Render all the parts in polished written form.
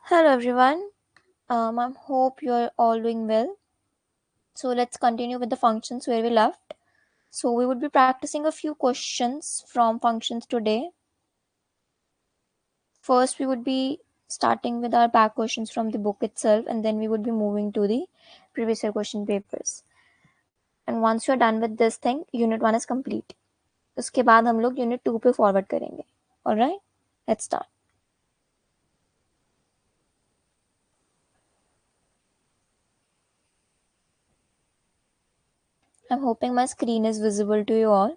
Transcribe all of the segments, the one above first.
Hello everyone. I hope you're all doing well. So let's continue with the functions where we left. So we would be practicing a few questions from functions today. First, we would be starting with our back questions from the book itself, and then we would be moving to the previous year question papers. And once you're done with this thing, unit 1 is complete. उसके बाद हम लोग unit 2 पे forward करेंगे. Alright? Let's start. I'm hoping my screen is visible to you all.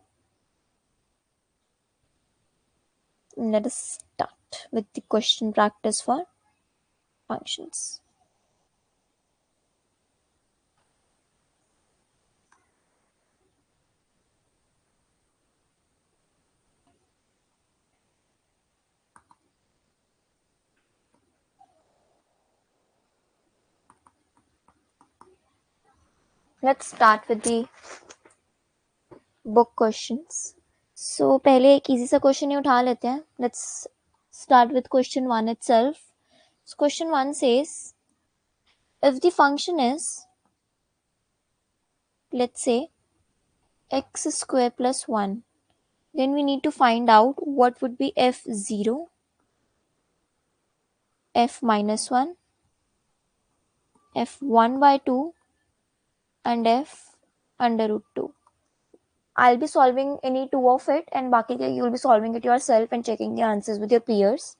Let us start with the question practice for functions. Let's start with the book questions. So पहले एक easy सा question ही उठा लेते हैं. Let's start with question 1 itself. So question 1 says, if the function is, let's say, x square plus 1, then we need to find out what would be f0, f minus 1, f1 by 2, and f under root 2. I'll be solving any two of it, and baki ke you'll be solving it yourself and checking the answers with your peers.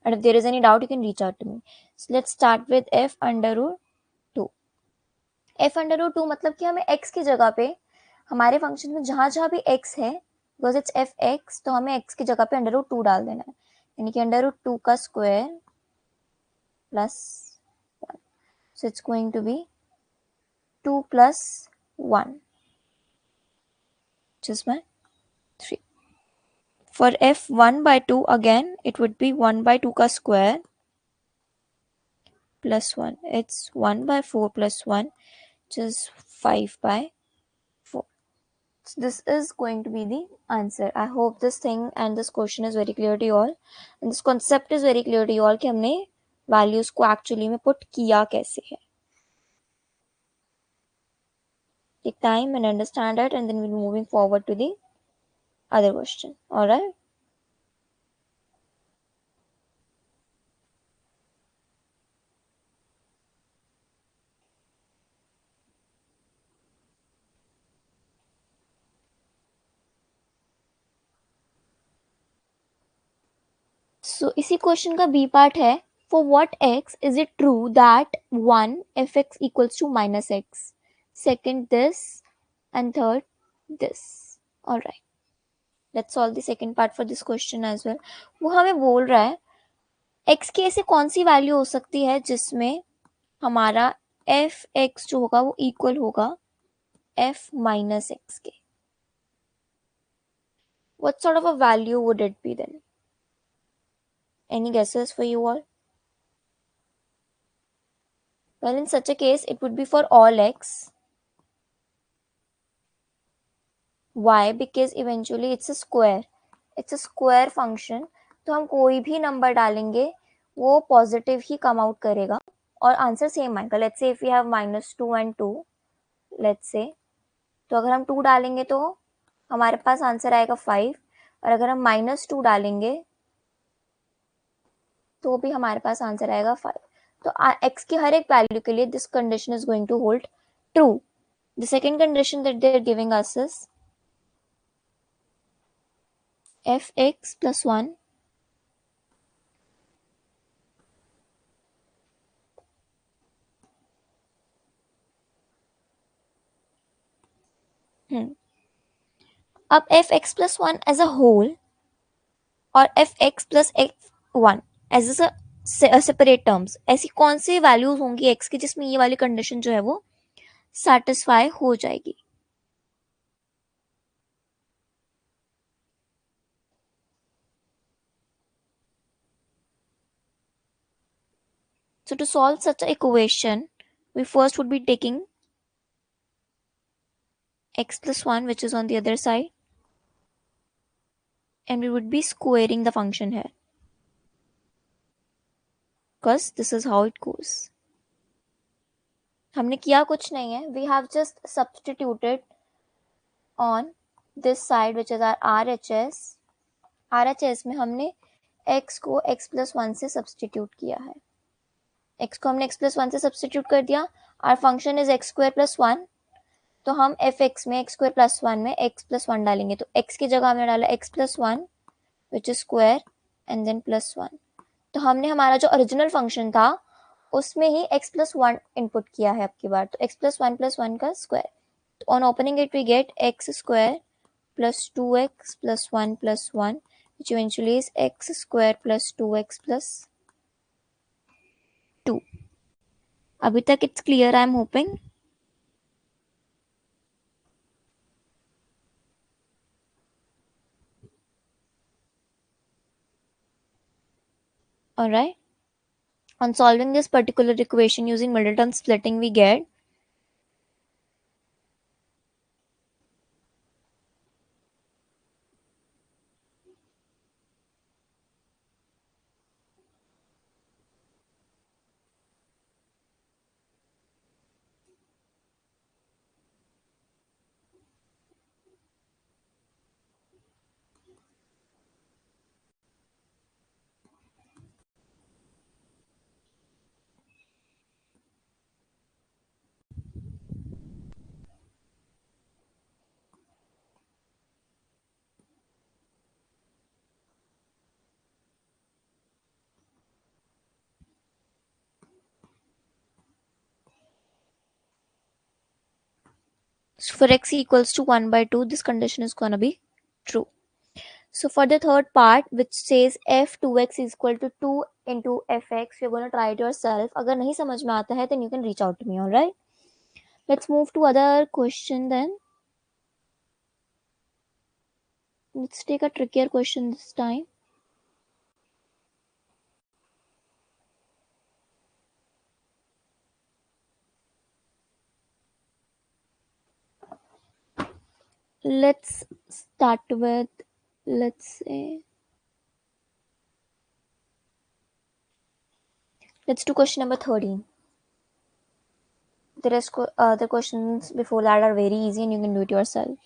And if there is any doubt, you can reach out to me. So let's start with f under root 2. f under root 2 मतलब कि हमें x की जगह पे हमारे function में जहां जहां भी x है, बिकॉज इट्स एफ एक्स, तो हमें x की जगह पे अंडर रूट 2 डाल देना है, यानी कि अंडर रूट 2 का square plus 1. So it's going to be 2 plus 1, which is my 3. For f1 by 2, again it would be 1 by 2 ka square plus 1. It's 1 by 4 plus 1, which is 5 by 4. So this is going to be the answer. I hope this thing and this question is very clear to you all, and this concept is very clear to you all कि हमने values को actually में put किया कैसे है. Take time and understand it, and then we'll be moving forward to the other question. Alright? So इसी question का B part है, for what x is it true that 1 fx equals to minus x, second this, and third this. Alright, let's solve the second part for this question as well. वो हमें बोल रहा है x की ऐसी कौन सी value हो सकती है जिसमें हमारा एफ एक्स जो होगा वो इक्वल होगा f minus x के. What sort of a value would it be then? Any guesses for you all? Well, in such a case, it would be for all x. Why? Because eventually it's a square. It's a square function. तो हम कोई भी number डालेंगे वो positive ही कम out करेगा और answer same आएगा. Let's say if we have -2 and 2, let's say, तो अगर हम 2 डालेंगे तो हमारे पास आंसर आएगा 5, और अगर हम -2 डालेंगे तो भी हमारे पास आंसर आएगा 5. तो x की हर एक वैल्यू के लिए this condition is going to hold true. The second condition that they are giving us is fx plus 1 अब fx plus 1 as a whole और fx plus x1 as a separate terms, ऐसी कौन सी values होंगी x की जिसमें ये वाली condition जो है वो सेटिस्फाई हो जाएगी. So to solve such an equation, we first would be taking x plus 1, which is on the other side, and we would be squaring the function here. because this is how it goes. हमने किया कुछ नहीं है, we have just substituted on this side which is our RHS. RHS में हमने x को x plus 1 से substitute किया है. x को हमने x plus 1 से सब्सटीट्यूट कर दिया. our function is x square plus 1. तो हम fx में x square plus 1 में x plus 1 डालेंगे. तो x की जगह हमने डाला x plus 1 which is square and then plus 1. तो हमने हमारा जो ओरिजिनल फंक्शन था उसमें ही x plus 1 इनपुट किया है अब की बार. तो x plus 1 plus 1 का स्क्वायर. तो on opening it we get x square plus 2x plus 1 plus 1 which eventually is x square plus 2x plus 2. अभी तक it's clear, I am hoping. Alright. On solving this particular equation using Middleton splitting, we get so for x equals to 1 by 2, this condition is going to be true. So for the third part which says f2x is equal to 2 into fx, you're going to try it yourself. अगर नहीं समझ में आता है then you can reach out to me, alright? Let's move to other question then. Let's take a trickier question this time. Let's start with, let's say, let's do question number 13. The rest other questions before that are very easy and you can do it yourself.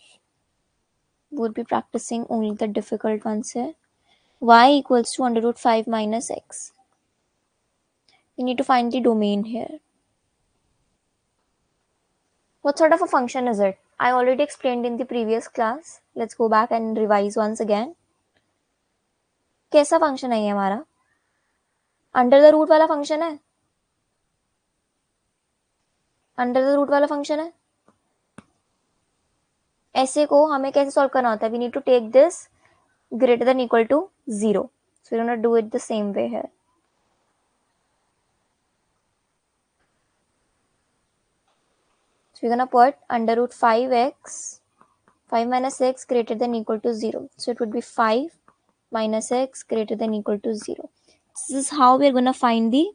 We'll be practicing only the difficult ones here. Y equals to under root 5 minus x. We need to find the domain here. What sort of a function is it? I already explained in the previous class. Let's go back and revise once again. कैसा function है ये हमारा? Under the root वाला function है. Under the root वाला function है. ऐसे को हमें कैसे सॉल्व करना होता है? We need to take this greater than equal to 0. So we're going to do it the same way here. So we're going to put under root 5x, 5 minus x greater than equal to 0. So it would be 5 minus x greater than equal to 0. This is how we're going to find the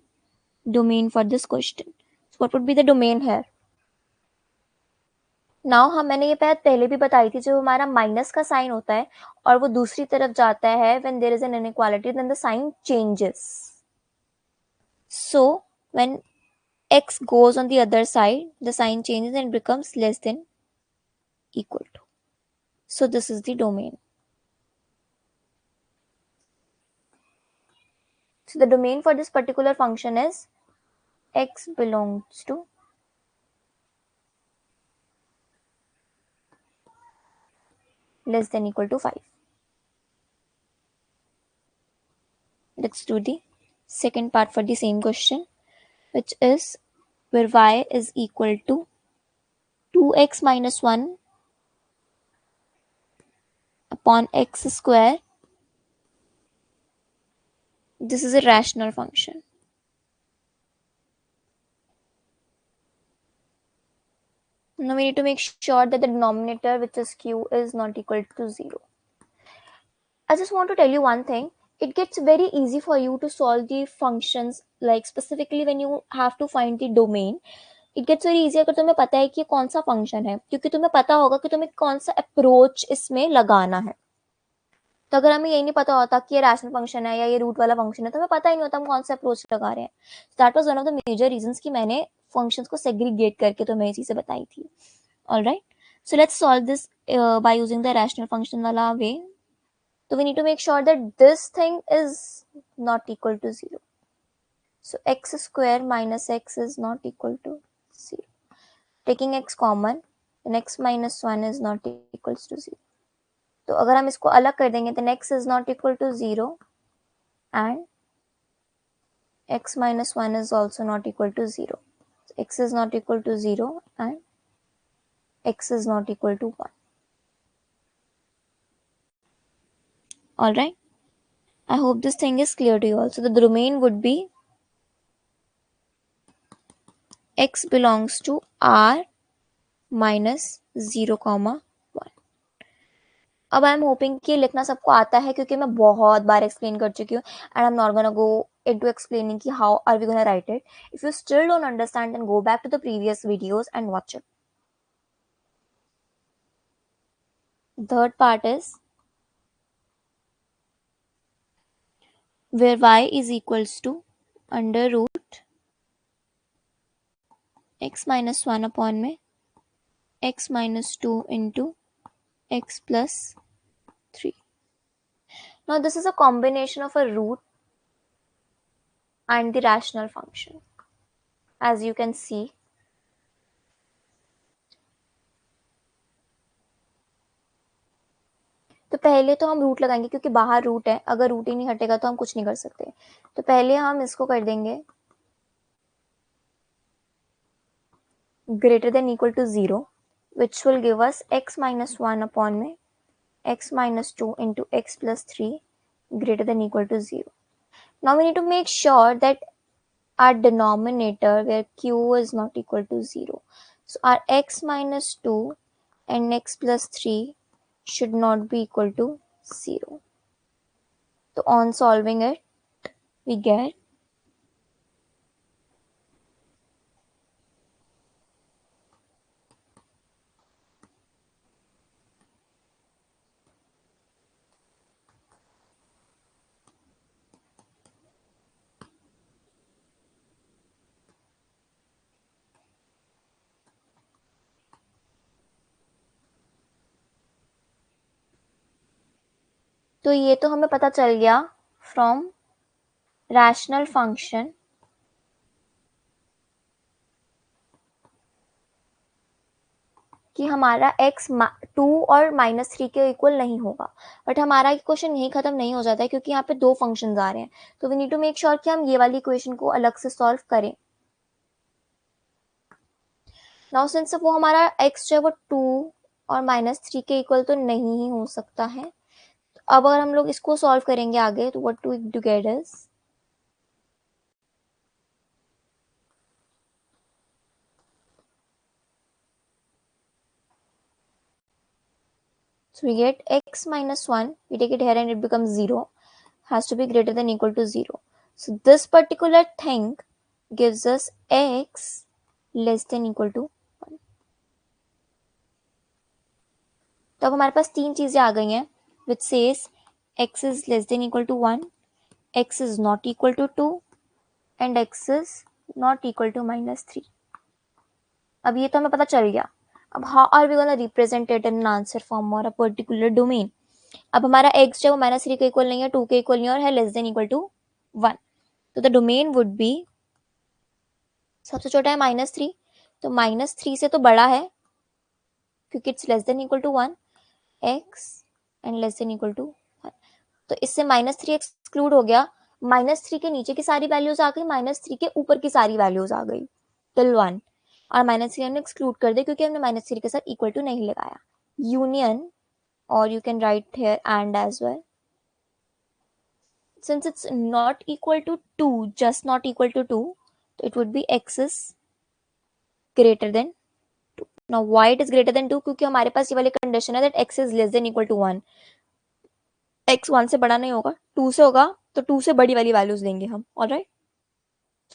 domain for this question. So what would be the domain here? Now मैंने ये बात पहले भी बताई थी, जब हमारा minus का साइन होता है और वो दूसरी तरफ जाता है, when there is an inequality then the sign changes. So when x goes on the other side, the sign changes and becomes less than equal to. So this is the domain. So the domain for this particular function is x belongs to less than equal to 5. Let's do the second part for the same question, which is where y is equal to 2x minus 1 upon x square. This is a rational function. Now we need to make sure that the denominator, which is q, is not equal to 0. I just want to tell you one thing. It gets very easy for you to solve the functions, like specifically when you have to find the domain. It gets very easy अगर तुम्हें पता है कि कौन सा function है, क्योंकि तुम्हें पता होगा कि तुम्हें कौन सा अप्रोच इसमें लगाना है. तो अगर हमें यही नहीं पता होता कि ये रैशनल फंक्शन है या ये रूट वाला फंक्शन है, तो हमें पता ही नहीं होता हम कौन सा अप्रोच लगा रहे हैं. That was one of the major reasons कि मैंने फंक्शंस को सेग्रीगेट करके तुम्हें ये चीजें बताई थी. Alright, so let's solve this by using the rational function वाला वे. So we need to make sure that this thing is not equal to 0. So x square minus x is not equal to 0. Taking x common, then x minus 1 is not equals to 0. तो अगर हम इसको अलग कर देंगे then x is not equal to 0 and x minus 1 is also not equal to 0. So x is not equal to 0 and x is not equal to 1. Alright. I hope this thing is clear to you all. So the domain would be x belongs to R minus 0, 1. अब I am hoping कि लिखना सबको आता है क्योंकि मैं बहुत बार explain कर चुकी हूँ and I am not gonna go into explaining कि how are we gonna write it. If you still don't understand then go back to the previous videos and watch it. Third part is where y is equals to under root x minus 1 upon में x minus 2 into x plus 3. Now this is a combination of a root and the rational function. As you can see, तो पहले तो हम root लगाएंगे क्योंकि बाहर root है, अगर रूट ही नहीं हटेगा तो हम कुछ नहीं कर सकते. तो पहले हम इसको कर देंगे greater than equal to 0, which will give us x minus 1 upon में x minus 2 into x plus 3 greater than equal to 0. Now we need to make sure that our denominator where q is not equal to 0. So our x minus 2 and x plus 3 should not be equal to 0. So on solving it, we get तो ये तो हमें पता चल गया from rational function कि हमारा x 2 और -3 के इक्वल नहीं होगा. बट हमारा क्वेश्चन यही खत्म नहीं हो जाता है क्योंकि यहाँ पे दो फंक्शंस आ रहे हैं. तो we need to make sure कि हम ये वाली इक्वेशन को अलग से सॉल्व करें. नाउ सिंस वो हमारा x जो है वो 2 और -3 के इक्वल तो नहीं ही हो सकता है. अब अगर हम लोग इसको सॉल्व करेंगे आगे तो what we do get is so we get x minus 1, we take it here and it becomes 0, has to be greater than equal to 0. So this particular thing gives us x less than equal to 1. तो अब हमारे पास तीन चीजें आ गई हैं which says x is less than equal to 1, x is not equal to 2 and x is not equal to -3. अब ये तो हमें पता चल गया. अब how are we gonna represent it in an answer form or a particular domain? अब हमारा x जो है वो -3 के इक्वल नहीं है, 2 के इक्वल नहीं है और है लेस देन इक्वल टू 1. तो द डोमेन वुड बी, सबसे छोटा है -3, तो -3 से तो बड़ा है क्योंकि it's less than equal to 1, x and less than equal to 1. तो इससे -3 एक्सक्लूड हो गया. -3 के नीचे की सारी वैल्यूज आ गई, -3 के ऊपर की सारी वैल्यूज आ गई टिल 1. और -3 हमने एक्सक्लूड कर दिया क्योंकि हमने -3 के साथ इक्वल टू नहीं लगाया. Union, or you can write here and as well. Since it's not equal to 2, just not equal to 2, so it would be x is greater than 2. Now why it is greater than 2? क्योंकि हमारे पास ये वाली condition है that x is less than equal to 1. x 1 से बड़ा नहीं होगा, 2 से होगा, तो 2 से बड़ी वाली वैल्यूज लेंगे हम. Alright,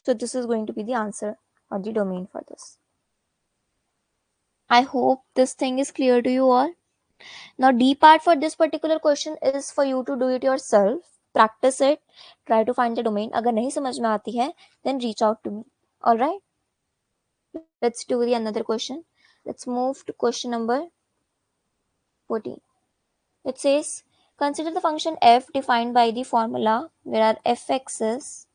so this is going to be the answer or the domain for this. I hope this thing is clear to you all. Now D part for this particular question is for you to do it yourself. Practice it. Try to find the domain. अगर नहीं समझ में आती है then reach out to me. Alright? Let's do the another question. Let's move to question number 14. It says, consider the function f defined by the formula where fx is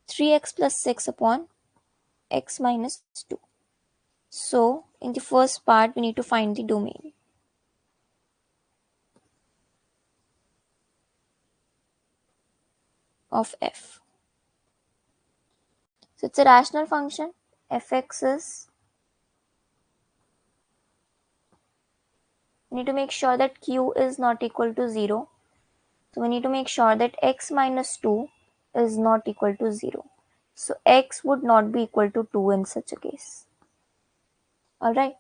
3x plus 6 upon x minus 2. So, in the first part, we need to find the domain. Of f. So, it's a rational function. Fx is, we need to make sure that q is not equal to 0. So, we need to make sure that x minus 2 is not equal to 0. So, x would not be equal to 2 in such a case. Alright.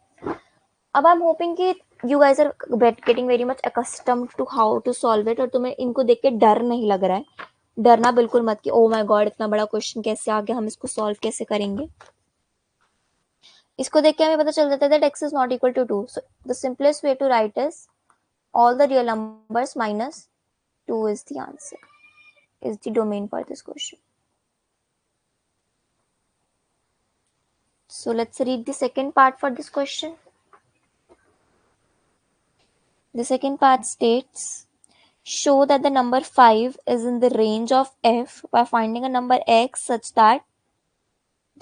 अब I am hoping कि you guys are getting very much accustomed to how to solve it और तुम्हें इनको देख के डर नहीं लग रहा है. डरना बिल्कुल मत कि ओ माय गॉड इतना बड़ा क्वेश्चन कैसे आ गया, हम इसको सॉल्व कैसे करेंगे. इसको देख के हमें पता चल जाता है that x is not equal to 2. So the simplest way to write is all the real numbers minus 2 is the answer, is the domain for this question. So let's read the second part for this question. The second part states, show that the number 5 is in the range of f by finding a number x such that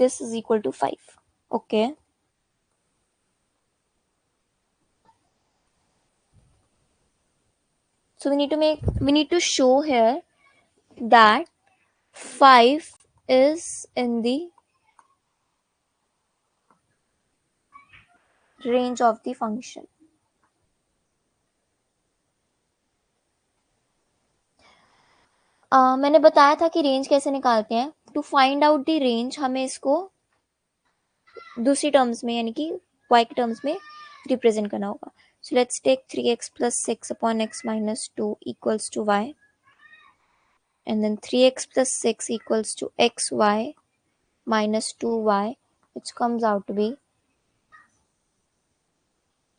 this is equal to 5. Okay. So we need to show here that 5 is in the range of the function. मैंने बताया था कि range कैसे निकालते हैं. To find out the range हमें इसको दूसरी टर्म्स में यानी कि y के टर्म्स में रिप्रेजेंट करना होगा. So let's take 3x plus 6 upon x minus 2 equals to y, and then 3x plus 6 equals to xy minus 2y, which comes out to be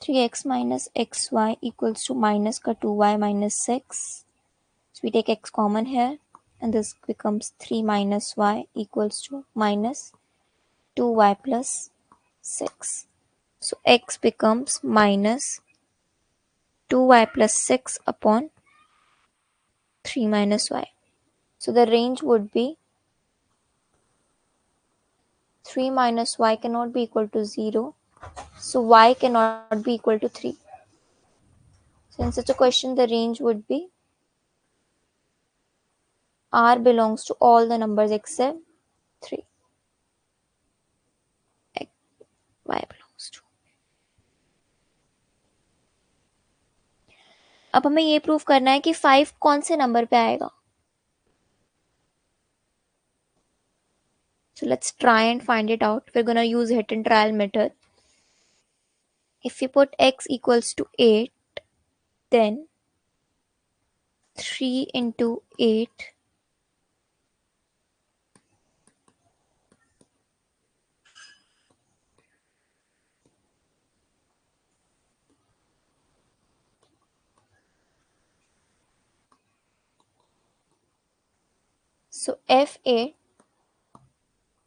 3x minus xy equals to minus का 2y minus 6. So we take x common here, and this becomes 3 minus y equals to minus 2y plus 6. So x becomes minus 2y plus 6 upon 3 minus y. So the range would be 3 minus y cannot be equal to 0. So y cannot be equal to 3. So in such a question, the range would be r belongs to all the numbers except 3. Y belongs to. अब हमें ये prove करना है कि 5 कौन से number पे आएगा. So let's try and find it out. We're gonna use hit and trial method. If we put x equals to 8, then 3 into 8 so f8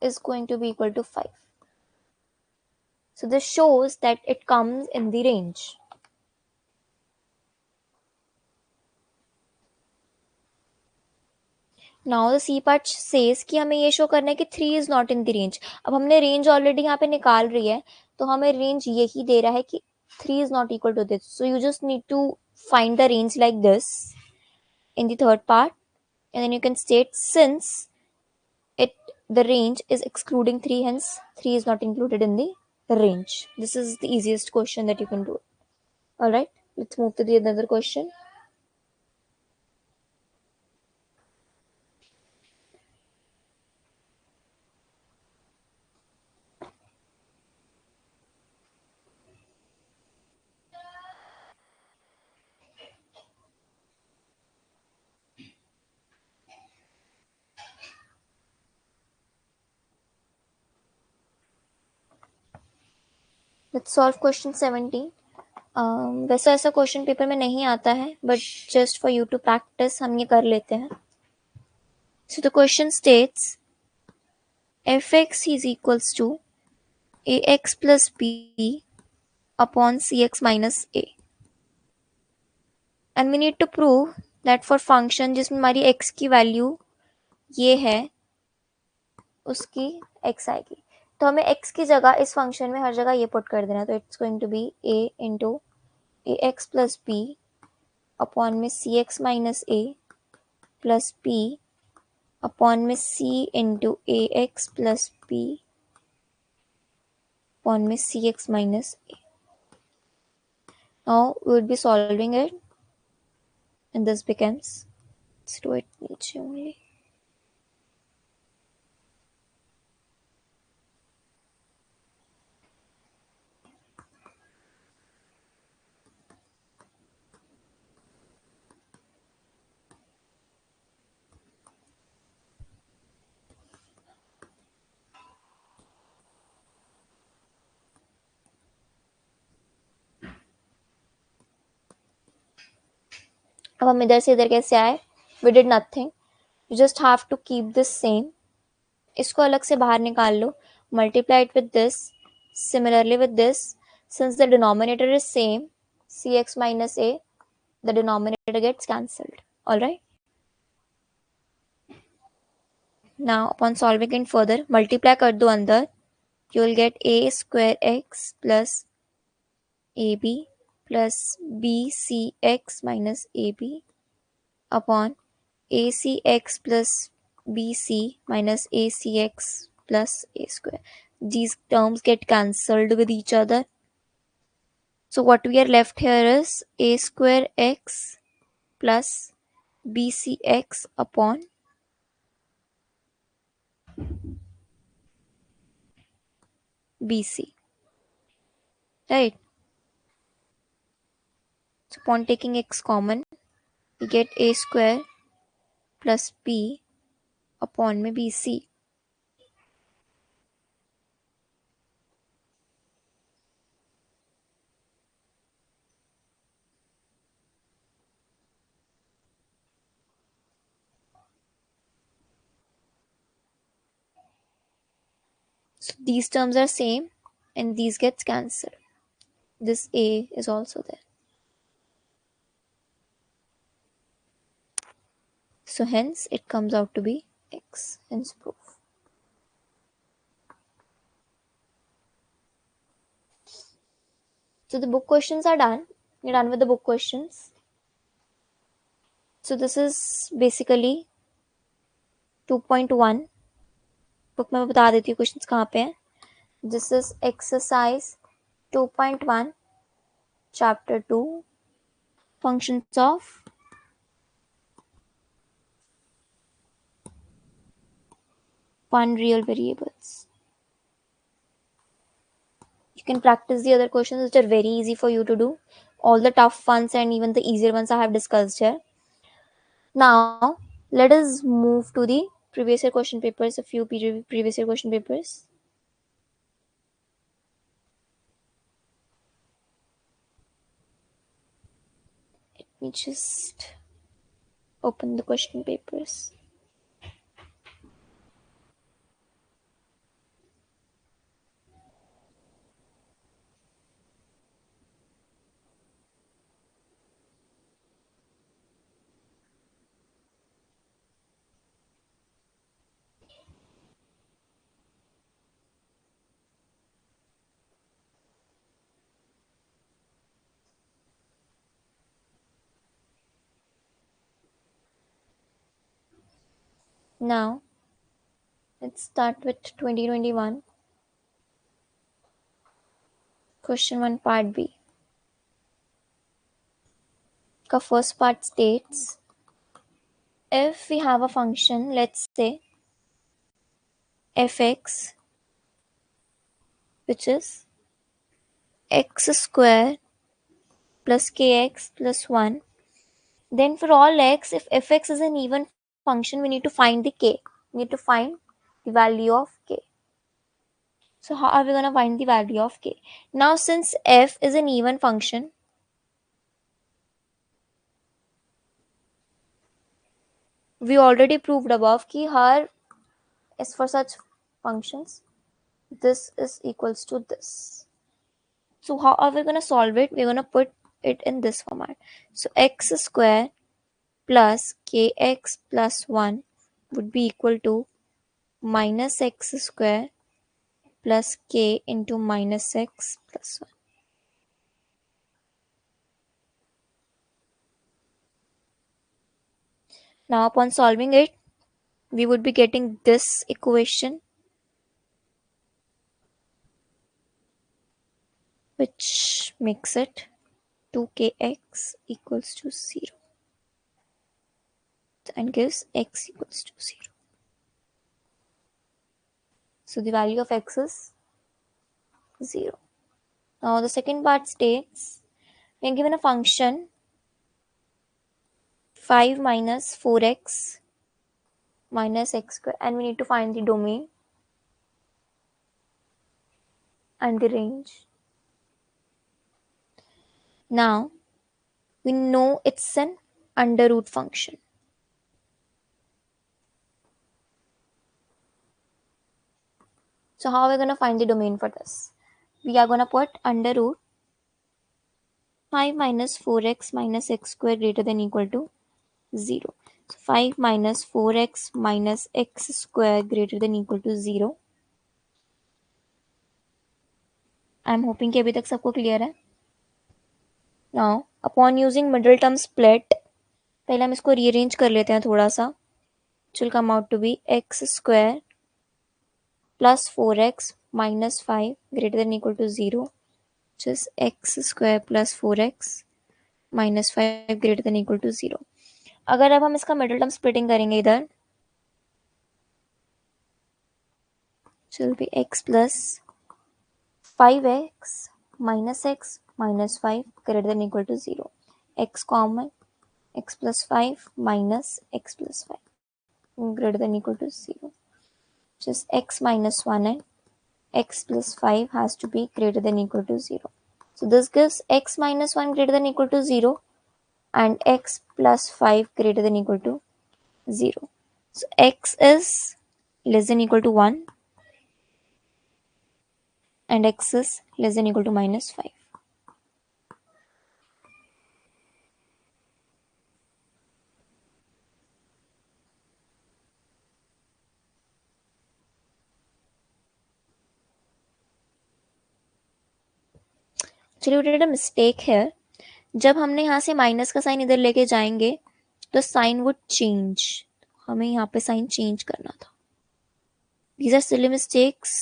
is going to be equal to 5. So this shows that it comes in the range. Now the C part says कि हमें ये show करना है कि 3 is not in the range. अब हमने range already यहाँ पे निकाल रही है, तो हमें रेंज यही दे रहा है कि 3 is not equal to this. So you just need to find the range like this in the third part, and then you can state since the range is excluding 3, hence 3 is not included in the range. This is the easiest question that you can do. Alright, let's move to the another question. Let's solve question 17. वैसा ऐसा question paper में नहीं आता है, but just for you to practice हम ये कर लेते हैं. So the question states fx is equals to ax plus b upon cx minus a. And we need to prove that for function जिसमें हमारी x की वैल्यू ये है, उसकी x आएगी. तो हमें x की जगह इस फंक्शन में हर जगह ये पुट कर देना. तो it's going to be a into a x plus b upon में c x minus a plus p upon में c into a x plus b upon में c x minus a. Now we would be solving it, and this becomes, let's do it नीचे only. अब हम इधर से इधर कैसे आए? We did nothing. You just have to keep this same. इसको अलग से बाहर निकाल लो. Multiply it with this. Similarly with this, since the denominator is same, cx minus a, the denominator gets cancelled. Alright. Now upon solving it further, multiply कर दो अंदर. You will get a square x plus ab plus bcx minus ab upon acx plus bc minus acx plus a square. These terms get cancelled with each other. So what we are left here is a square x plus bcx upon bc. Right? So upon taking x common, we get a square plus b upon में bc. So these terms are same and these gets cancelled. This a is also there. So hence it comes out to be x. Hence proof. So the book questions are done. We're done with the book questions. So this is basically 2.1. Book में मैं बता देती हूँ questions कहाँ पे हैं. This is exercise 2.1 chapter 2 functions of one real variables. You can practice the other questions which are very easy for you to do. All the tough ones and even the easier ones I have discussed here. Now let us move to the previous year question papers, a few previous year question papers. Let me just open the question papers. Now let's start with 2021. Question 1 part B. The first part states, if we have a function, let's say fx, which is x square plus kx plus 1, then for all x, if fx is an even function, we need to find the k. We need to find the value of k. So how are we going to find the value of k? Now since f is an even function, we already proved above ki her is for such functions, this is equals to this. So how are we going to solve it? We're going to put it in this format. So x square plus kx plus 1 would be equal to minus x square plus k into minus x plus 1. Now upon solving it, we would be getting this equation, which makes it 2kx equals to 0 and gives x equals to 0. So the value of x is 0. Now the second part states we are given a function 5 minus 4x minus x square, and we need to find the domain and the range. Now we know it's an under root function. So how are we going to find the domain for this? We are going to put under root 5 minus 4x minus x square greater than equal to 0. So 5 minus 4x minus x square greater than equal to 0. I am hoping कि अभी तक सबको clear है. Now upon using middle term split, पहले हम इसको rearrange कर लेते हैं थोड़ा सा. It will come out to be x square plus 4x minus 5 greater than equal to 0, which is x square plus 4x minus 5 greater than equal to 0. अगर अब हम इसका मिडिल टर्म स्प्लिटिंग करेंगे इधर, which will be x plus 5x minus x minus 5 greater than equal to 0. X common, x plus 5 minus x plus 5 greater than equal to 0, which is x minus 1, and x plus 5 has to be greater than equal to 0. So this gives x minus 1 greater than equal to 0 and x plus 5 greater than equal to 0. So x is less than equal to 1 and x is less than equal to minus 5. चलिए, we did a mistake here. जब हमने यहाँ से minus का sign इधर लेके जाएंगे तो साइन वुड चेंज. हमें यहाँ पे साइन चेंज करना था. दीज आर सिली मिस्टेक्स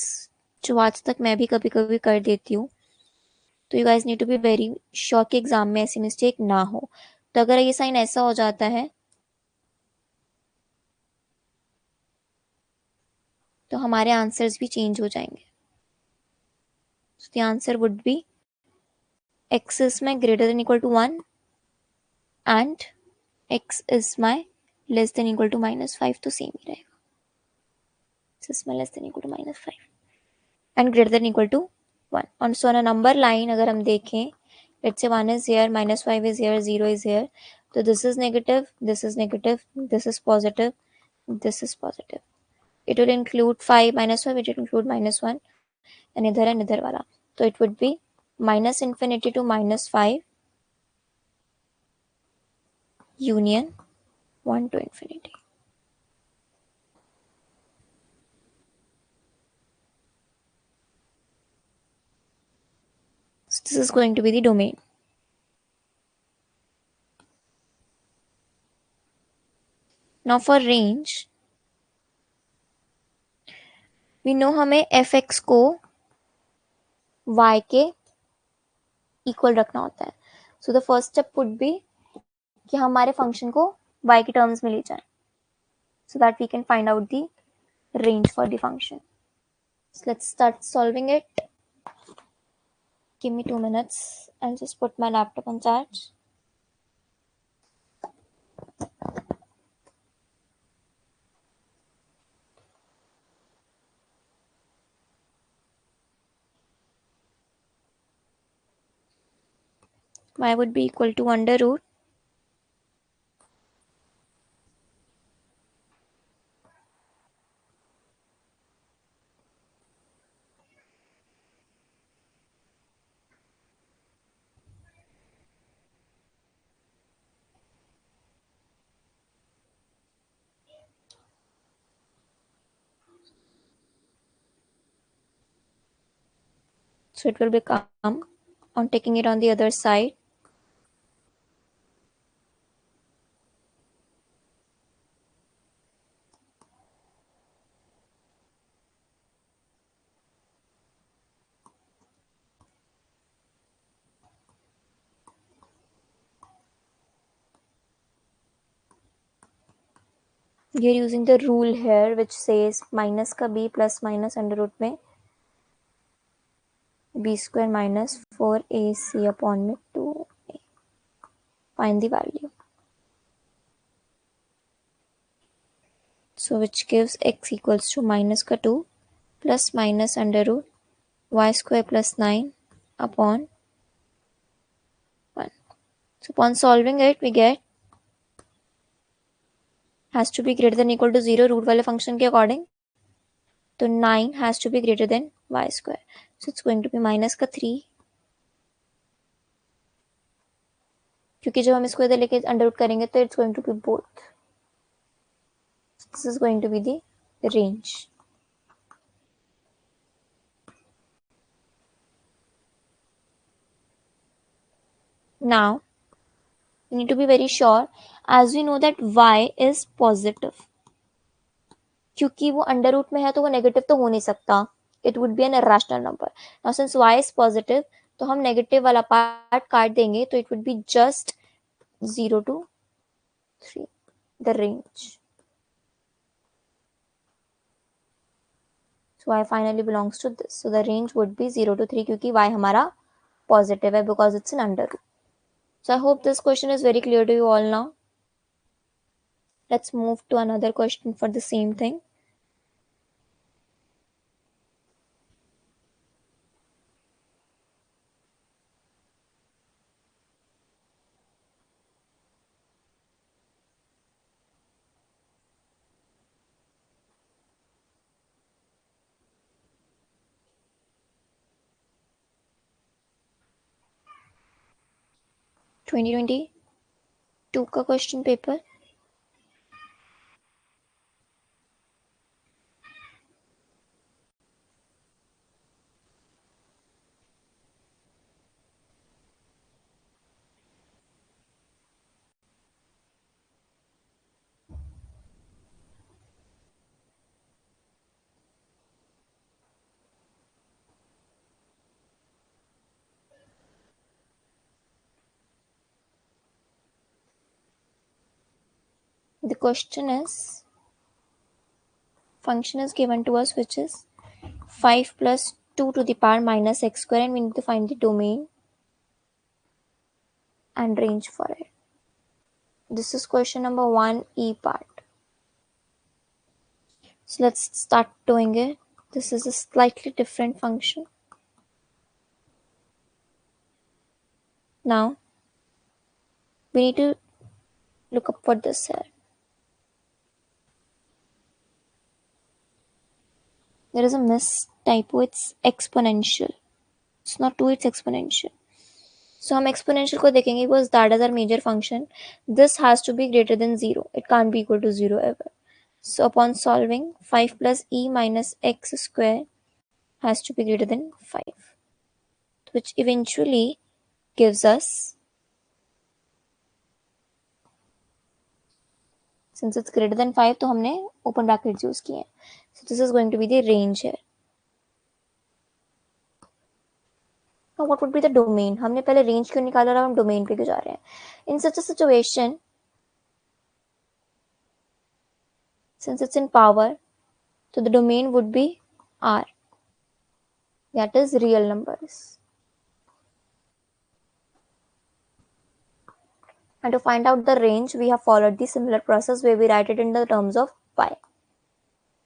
जो आज तक मैं भी कभी कभी कर देती हूँ. तो you guys need to be very sure कि एग्जाम में ऐसी मिस्टेक ना हो. तो अगर ये साइन ऐसा हो जाता है तो हमारे आंसर्स भी चेंज हो जाएंगे. The answer would be x is my greater than equal to 1 and x is my less than equal to minus 5. तो सेम ही रहेगा. x is my less than equal to minus 5 and greater than equal to 1. और so on a number line अगर हम देखें, let's say 1 is here, minus 5 is here, 0 is here. So this is negative, this is negative, this is positive, this is positive. It will include 5 minus 5, it will include minus 1 and इधर वाला. So it would be minus infinity to minus 5 union 1 to infinity. So this is going to be the domain. Now for range, we know हमें fx को y के equal रखना होता है. So the first step would be कि हमारे function को y के टर्म्स में ले जाएं, so that we can find out the range for the function. So let's start solving it. Give me 2 minutes. I'll just put my laptop on charge. y would be equal to under root so it will become, on taking it on the other side, we are using the rule here which says minus का b plus minus under root में b square minus 4ac upon में 2a. Find the value. So which gives x equals to minus का 2 plus minus under root y square plus 9 upon 1. So upon solving it we get has to be greater than equal to 0 root वाले function के according, तो 9 has to be greater than y square. So it's going to be minus का 3, क्योंकि जब हम इसको इधर लेके अंडर रूट करेंगे तो it's going to be both. This is going to be the range. Now we need to be very sure, as we know that y is positive, क्योंकि वो अंडर रूट में है तो वो नेगेटिव तो हो नहीं सकता, it would be an irrational number. Now since y is positive तो हम नेगेटिव वाला पार्ट काट देंगे, तो it would be just 0 to 3, the range. So y finally belongs to this. So the range would be 0 to 3 क्योंकि y हमारा positive है because it's an under root. So I hope this question is very clear to you all now. Let's move to another question for the same thing. Twenty 22 का question paper. The question is, function is given to us which is 5 plus 2 to the power minus x square, and we need to find the domain and range for it. This is question number 1e part. So let's start doing it. This is a slightly different function. Now we need to look up for this here. There is a mistypo, it's exponential. It's not 2, it's exponential. So हम exponential को देखेंगे because that is our major function. This has to be greater than 0. It can't be equal to 0 ever. So upon solving, 5 plus e minus x square has to be greater than 5, which eventually gives us, since it's greater than 5 तो हमने open brackets use किए हैं. So this is going to be the range here. Now what would be the domain? हमने पहले range क्यों निकाला और हम domain पे क्यों जा रहे हैं? In such a situation, since it's in power, so the domain would be R. That is real numbers. And to find out the range, we have followed the similar process where we write it in the terms of y.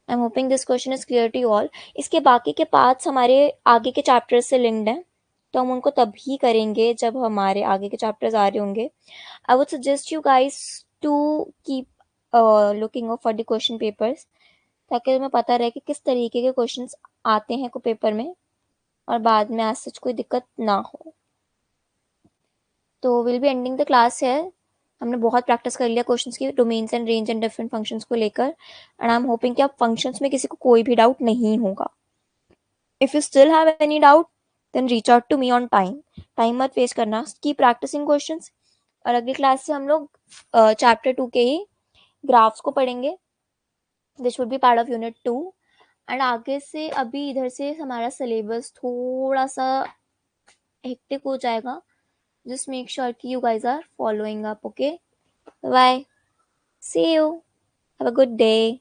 I'm hoping this question is clear to you all. इसके बाकी के parts हमारे आगे के chapters से linked हैं. तो हम उनको तभी करेंगे जब हमारे आगे के चैप्टर्स आ रहे होंगे. I would suggest you guys to keep looking for the question papers, ताकि तुम्हें पता रहे कि किस तरीके के क्वेश्चंस आते हैं को पेपर में, और बाद में आज सच कोई दिक्कत ना हो. तो will be ending the class है. हमने बहुत प्रैक्टिस कर लिया क्वेश्चंस की, domains and range and different functions को लेकर, एंड आई एम होपिंग कि अब फंक्शंस में किसी को कोई भी डाउट नहीं होगा. If you still have any doubt then reach out to me on time. Time मत वेस्ट करना, कीप प्रैक्टिसिंग क्वेश्चंस. और अगली क्लास से हम लोग चैप्टर 2 के ही ग्राफ्स को पढ़ेंगे. This would be part of unit 2. And आगे से अभी इधर से हमारा सिलेबस थोड़ा सा हेक्टिक हो जाएगा. Just make sure कि you guys are following up. Okay, bye. See you. Have a good day.